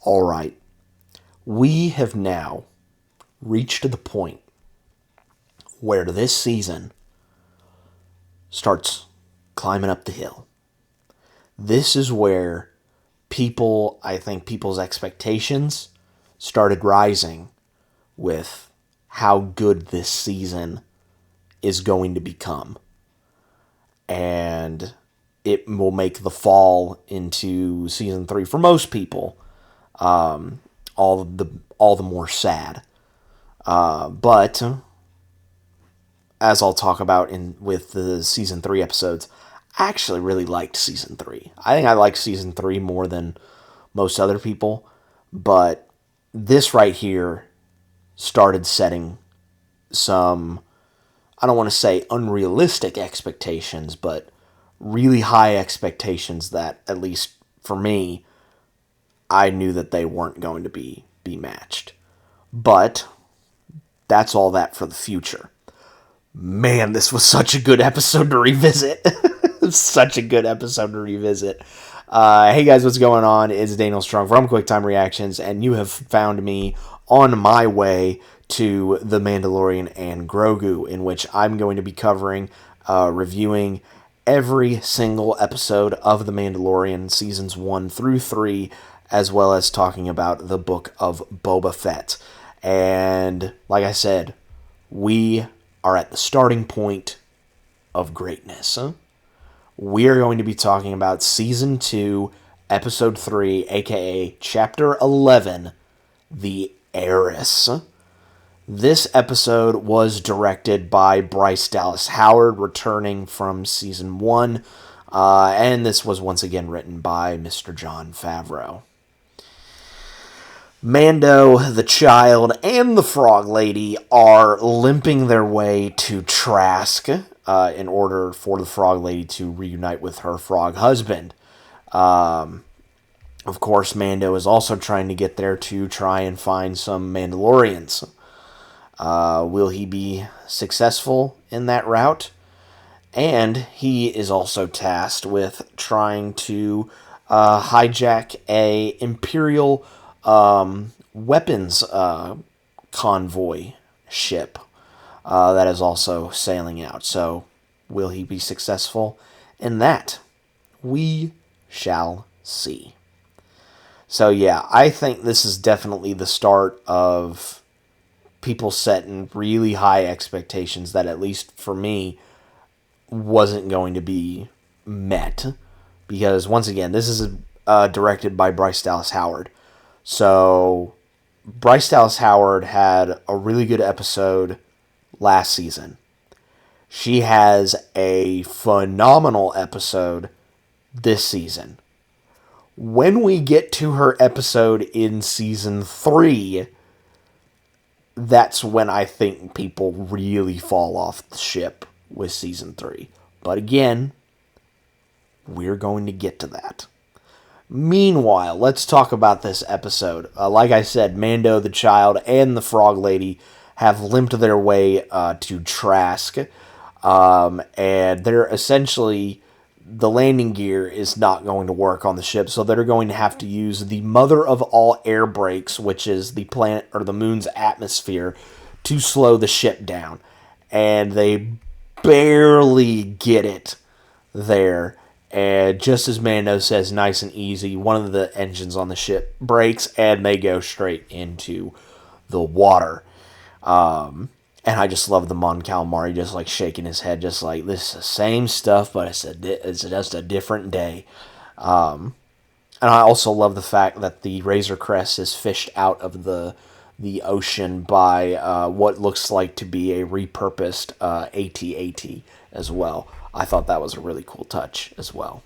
All right, we have now reached the point where this season starts climbing up the hill. This is where I think people's expectations started rising with how good this season is going to become. And it will make the fall into season 3 for most people all the more sad. But as I'll talk about with the season 3 episodes, I actually really liked season 3. I think I liked season 3 more than most other people, but this right here started setting some, I don't want to say unrealistic expectations, but really high expectations that, at least for me, I knew that they weren't going to be matched. But that's all that for the future. Man, this was such a good episode to revisit. Such a good episode to revisit. Hey guys, what's going on? It's Daniel Strong from QuickTime Reactions, and you have found me on my way to The Mandalorian and Grogu, in which I'm going to be covering, reviewing every single episode of The Mandalorian, seasons 1 through 3, as well as talking about the Book of Boba Fett. And like I said, we are at the starting point of greatness. We are going to be talking about Season 2, Episode 3, aka Chapter 11, The Heiress. This episode was directed by Bryce Dallas Howard, returning from Season 1, and this was once again written by Mr. Jonfavreau. Mando, the child, and the frog lady are limping their way to Trask in order for the frog lady to reunite with her frog husband. Of course, Mando is also trying to get there to try and find some Mandalorians. Will he be successful in that route? And he is also tasked with trying to hijack a Imperial weapons convoy ship that is also sailing out. So, will he be successful in that? We shall see. So yeah, I think this is definitely the start of people setting really high expectations that, at least for me, wasn't going to be met. Because, once again, this is directed by Bryce Dallas Howard. So, Bryce Dallas Howard had a really good episode last season. She has a phenomenal episode this season. When we get to her episode in Season 3, that's when I think people really fall off the ship with Season 3. But again, we're going to get to that. Meanwhile, let's talk about this episode. Like I said, Mando, the child, and the frog lady have limped their way to Trask. And they're essentially, the landing gear is not going to work on the ship, so they're going to have to use the mother of all air brakes, which is the planet or the moon's atmosphere, to slow the ship down. And they barely get it there. And just as Mando says, nice and easy, one of the engines on the ship breaks, and they go straight into the water. And I just love the Mon Calamari just like shaking his head, just like, this is the same stuff, but it's just a different day. And I also love the fact that the Razor Crest is fished out of the ocean by what looks like to be a repurposed AT-AT as well. I thought that was a really cool touch as well.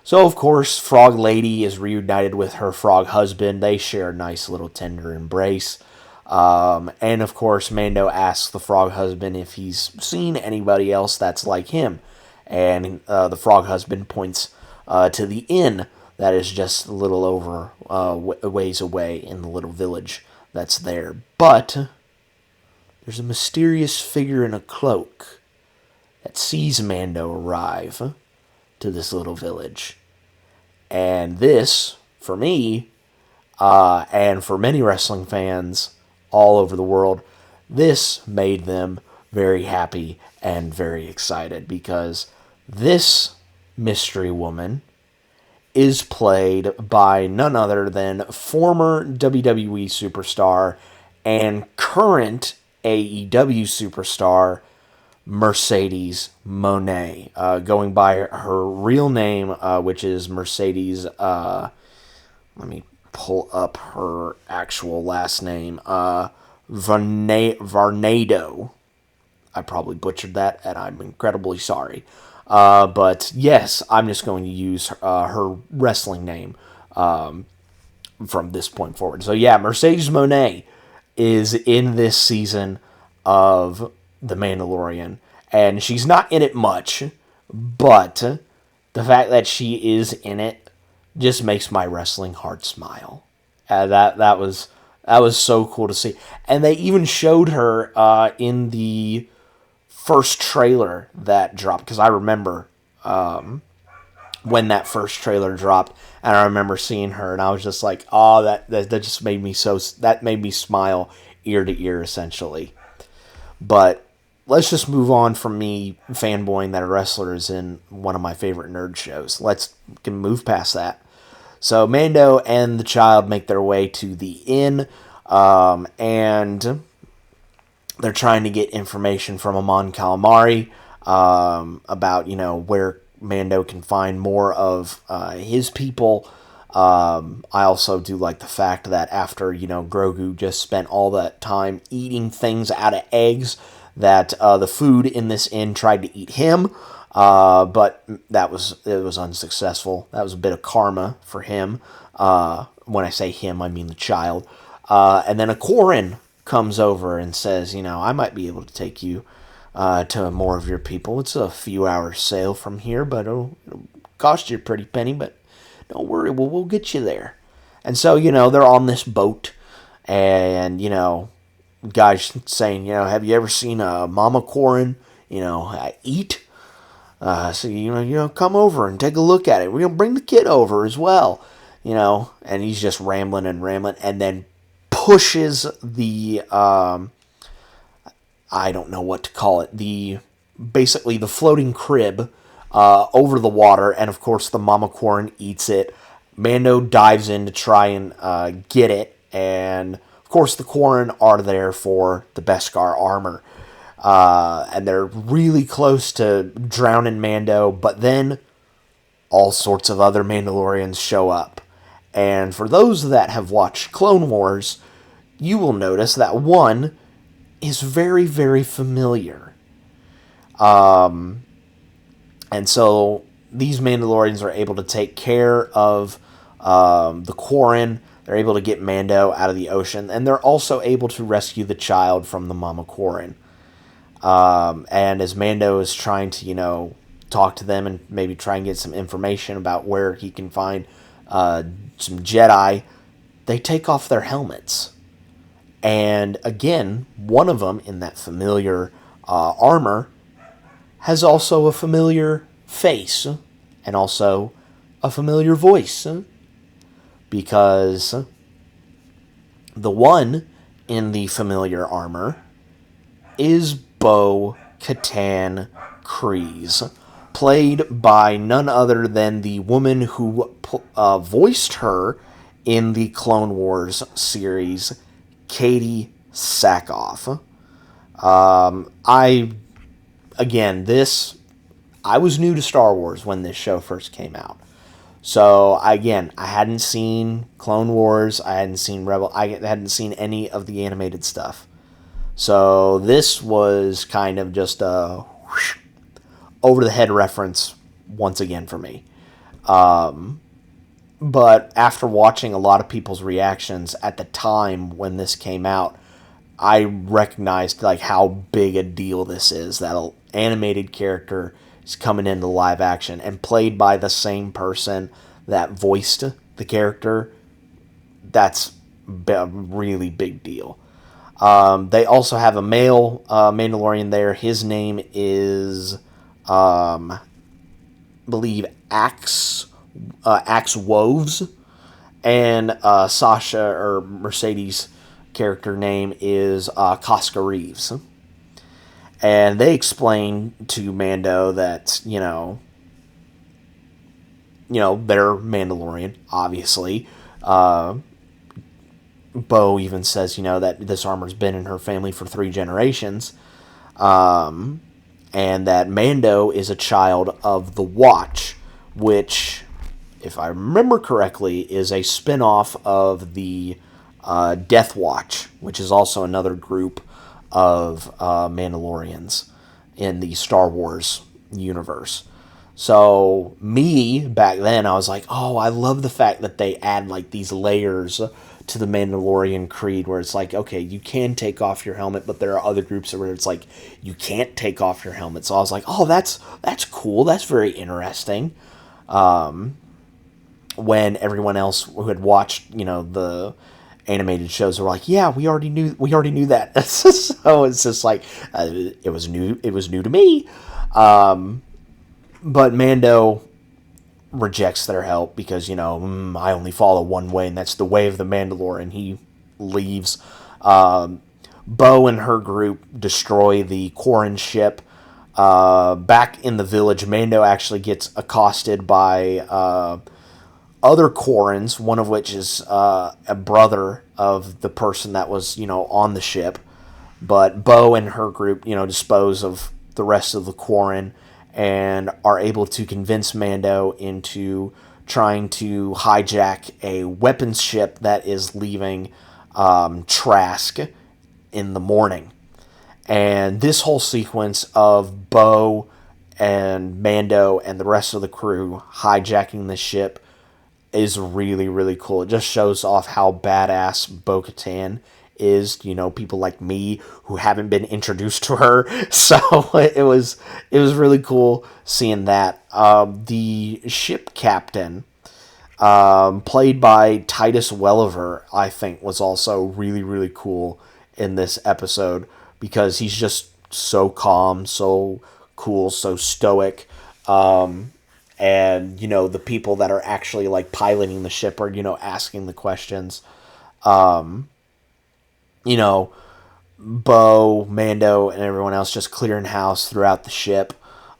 So, of course, Frog Lady is reunited with her frog husband. They share a nice little tender embrace. And, of course, Mando asks the frog husband if he's seen anybody else that's like him. And the frog husband points to the inn that is just a little over ways away in the little village that's there. But there's a mysterious figure in a cloak that sees Mando arrive to this little village. And this, for me, And for many wrestling fans all over the world, this made them very happy and very excited because this mystery woman is played by none other than former WWE superstar and current AEW superstar Mercedes Moné, going by her real name, which is Mercedes. Let me pull up her actual last name. Varnado. I probably butchered that, and I'm incredibly sorry. But yes, I'm just going to use her wrestling name from this point forward. So yeah, Mercedes Moné is in this season of The Mandalorian, and she's not in it much, but the fact that she is in it just makes my wrestling heart smile. That was so cool to see, and they even showed her in the first trailer that dropped, because I remember when that first trailer dropped, and I remember seeing her, and I was just like, oh, that just made me that made me smile ear to ear, essentially. But let's just move on from me fanboying that a wrestler is in one of my favorite nerd shows. Let's move past that. So Mando and the child make their way to the inn, and they're trying to get information from Amon Calamari about, where Mando can find more of his people. I also do like the fact that after, Grogu just spent all that time eating things out of eggs, that the food in this inn tried to eat him, but it was unsuccessful. That was a bit of karma for him. When I say him, I mean the child. And then a Quarren comes over and says, I might be able to take you to more of your people. It's a few hours sail from here, but it'll cost you a pretty penny, but don't worry, we'll get you there. And so, they're on this boat, and, guys saying, have you ever seen a mama Quarren, eat? So, come over and take a look at it. We're going to bring the kid over as well, and he's just rambling, and then pushes the, I don't know what to call it, basically the floating crib over the water, and of course the mama Quarren eats it. Mando dives in to try and get it, and of course the Quarren are there for the Beskar armor. And they're really close to drowning Mando, but then all sorts of other Mandalorians show up. And for those that have watched Clone Wars, you will notice that one is very, very familiar. And so these Mandalorians are able to take care of the Quarren. They're able to get Mando out of the ocean, and they're also able to rescue the child from the mama Quarren. And as Mando is trying to, talk to them and maybe try and get some information about where he can find some Jedi, they take off their helmets. And again, one of them in that familiar armor has also a familiar face and also a familiar voice. Because the one in the familiar armor is Bo-Katan Kryze, played by none other than the woman who voiced her in the Clone Wars series, Katie Sackhoff. I was new to Star Wars when this show first came out. So, again, I hadn't seen Clone Wars, I hadn't seen Rebel, I hadn't seen any of the animated stuff. So this was kind of just a over-the-head reference once again for me. But after watching a lot of people's reactions at the time when this came out, I recognized how big a deal this is, that an animated character is coming into live action and played by the same person that voiced the character. That's a really big deal. They also have a male Mandalorian there. His name is, I believe, Axe Woves. And Sasha, or Mercedes' character name, is Casca Reeves. And they explain to Mando that, they're Mandalorian, obviously. Bo even says, that this armor's been in her family for 3 generations. And that Mando is a child of the Watch, which, if I remember correctly, is a spin-off of the Death Watch, which is also another group of Mandalorians in the Star Wars universe. So, me, back then, I was like, oh, I love the fact that they add, like, these layers to the Mandalorian creed, where it's like, okay, you can take off your helmet, but there are other groups where it's like, you can't take off your helmet. So I was like, oh, that's cool. That's very interesting. When everyone else who had watched, the animated shows were like, yeah, we already knew that. So it's just like, it was new to me. But Mando rejects their help because, I only follow one way, and that's the way of the Mandalorian. He leaves. Bo and her group destroy the Quarren ship. Back in the village, Mando actually gets accosted by other Quarrens, one of which is a brother of the person that was, on the ship. But Bo and her group, dispose of the rest of the Quarren and are able to convince Mando into trying to hijack a weapons ship that is leaving Trask in the morning. And this whole sequence of Bo and Mando and the rest of the crew hijacking the ship is really, really cool. It just shows off how badass Bo-Katan is, people like me who haven't been introduced to her. So it was really cool seeing that. The ship captain, played by Titus Welliver, I think was also really, really cool in this episode because he's just so calm, so cool, so stoic. And, the people that are actually, like, piloting the ship are, asking the questions. Bo, Mando, and everyone else just clearing house throughout the ship.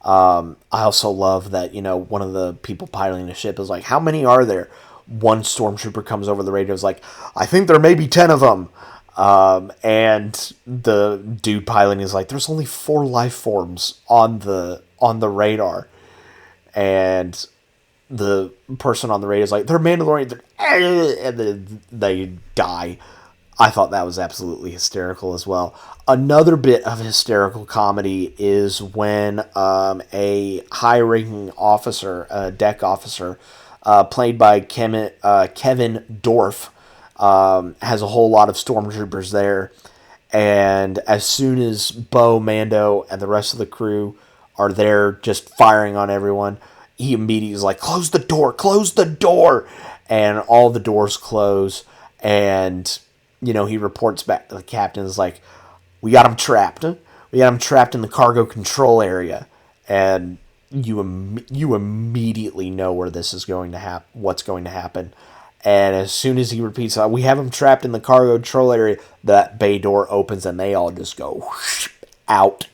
I also love that, one of the people piloting the ship is like, how many are there? One stormtrooper comes over the radio, is like, I think there may be 10 of them. And the dude piloting is like, there's only 4 life forms on the radar. And the person on the radio is like, they're Mandalorian, and then they die. I thought that was absolutely hysterical as well. Another bit of hysterical comedy is when a high-ranking officer, a deck officer, played by Kevin Dorff, has a whole lot of stormtroopers there. And as soon as Bo, Mando, and the rest of the crew are there just firing on everyone, he immediately is like, close the door! And all the doors close, and, he reports back to the captain, is like, we got him trapped in the cargo control area. And you immediately know where this is going to happen, what's going to happen. And as soon as he repeats, we have him trapped in the cargo control area, that bay door opens and they all just go whoosh, out.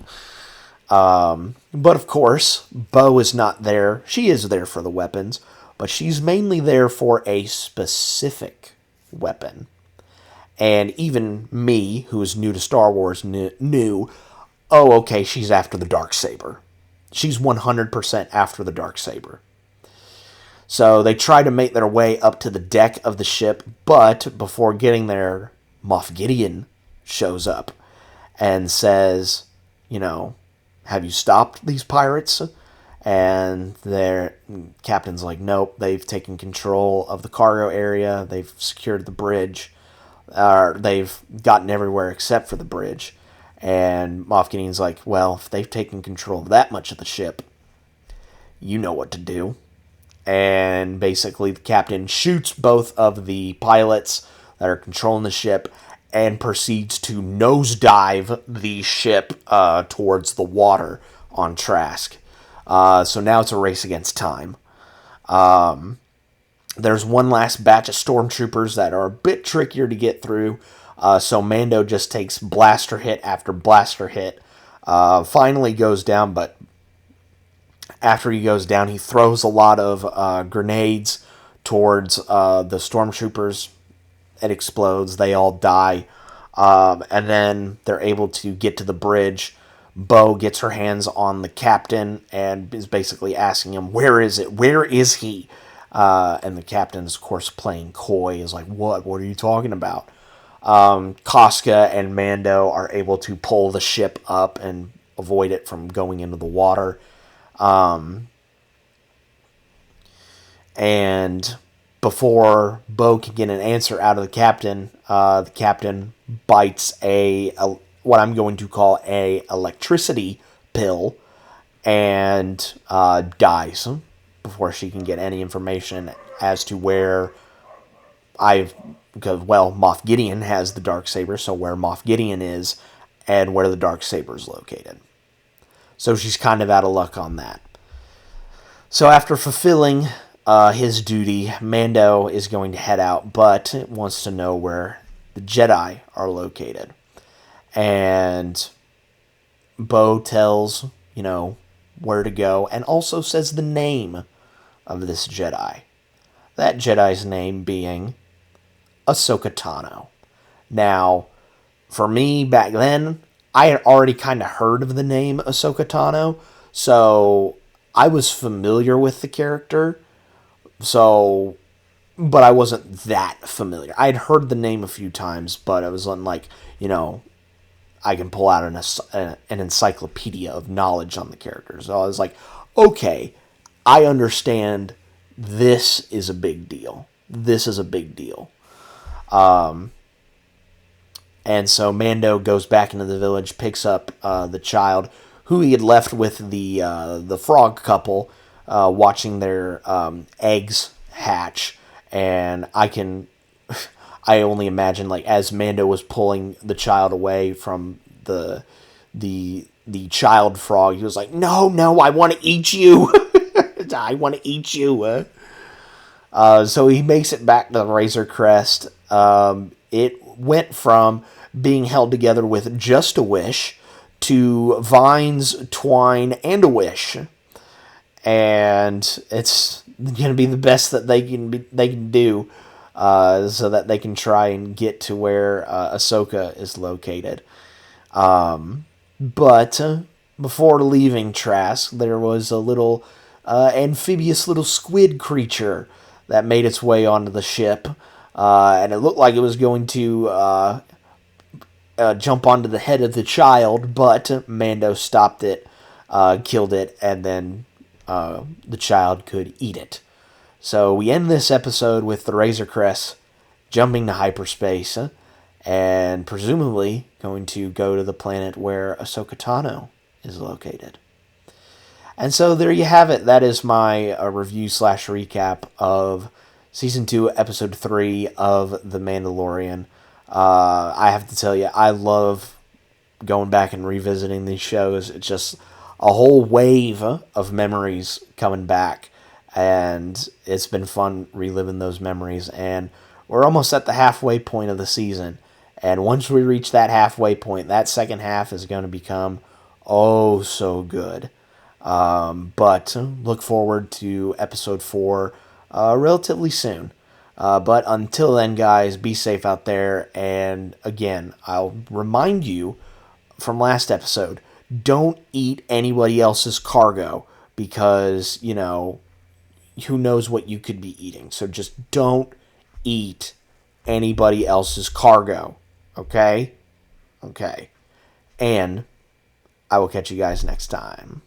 But of course, Bo is not there. She is there for the weapons, but she's mainly there for a specific weapon. And even me, who is new to Star Wars, knew, oh, okay, she's after the Darksaber. She's 100% after the Darksaber. So they try to make their way up to the deck of the ship, but before getting there, Moff Gideon shows up and says, have you stopped these pirates? And their captain's like, nope, they've taken control of the cargo area, they've secured the bridge, they've gotten everywhere except for the bridge. And Moff Gideon's like, well, if they've taken control of that much of the ship, you know what to do. And basically the captain shoots both of the pilots that are controlling the ship and proceeds to nosedive the ship towards the water on Trask. So now it's a race against time. There's one last batch of stormtroopers that are a bit trickier to get through. So Mando just takes blaster hit after blaster hit. Finally goes down, but after he goes down, he throws a lot of grenades towards the stormtroopers. It explodes. They all die. And then they're able to get to the bridge. Bo gets her hands on the captain and is basically asking him, where is it? Where is he? And the captain is, of course, playing coy. Is like, what? What are you talking about? Casca and Mando are able to pull the ship up and avoid it from going into the water. And before Bo can get an answer out of the captain bites what I'm going to call a electricity pill and dies before she can get any information as to where because Moff Gideon has the Darksaber, so where Moff Gideon is and where the Darksaber is located. So she's kind of out of luck on that. So after fulfilling his duty, Mando is going to head out, but wants to know where the Jedi are located. And Bo tells, where to go, and also says the name of this Jedi. That Jedi's name being Ahsoka Tano. Now, for me, back then, I had already kind of heard of the name Ahsoka Tano, so I was familiar with the character, but I wasn't that familiar. I had heard the name a few times, but I wasn't like, I can pull out an encyclopedia of knowledge on the characters. So I was like, okay, I understand this is a big deal. This is a big deal. And so Mando goes back into the village, picks up the child, who he had left with the frog couple, watching their eggs hatch. And I only imagine, like, as Mando was pulling the child away from the child frog, he was like, no, I want to eat you. I want to eat you. So he makes it back to the Razor Crest. It went from being held together with just a wish to vines, twine, and a wish. And it's going to be the best that they can do, so that they can try and get to where Ahsoka is located. But before leaving Trask, there was a little amphibious little squid creature that made its way onto the ship, and it looked like it was going to jump onto the head of the child, but Mando stopped it, killed it, and then the child could eat it. So we end this episode with the Razor Crest jumping to hyperspace, and presumably going to go to the planet where Ahsoka Tano is located. And so there you have it. That is my review/recap of Season 2, Episode 3 of The Mandalorian. I have to tell you, I love going back and revisiting these shows. It's just a whole wave of memories coming back, and it's been fun reliving those memories. And we're almost at the halfway point of the season, and once we reach that halfway point, that second half is going to become oh so good. But look forward to Episode 4 relatively soon. But until then, guys, be safe out there. And again, I'll remind you from last episode, don't eat anybody else's cargo, because, who knows what you could be eating. So just don't eat anybody else's cargo. Okay? Okay. And I will catch you guys next time.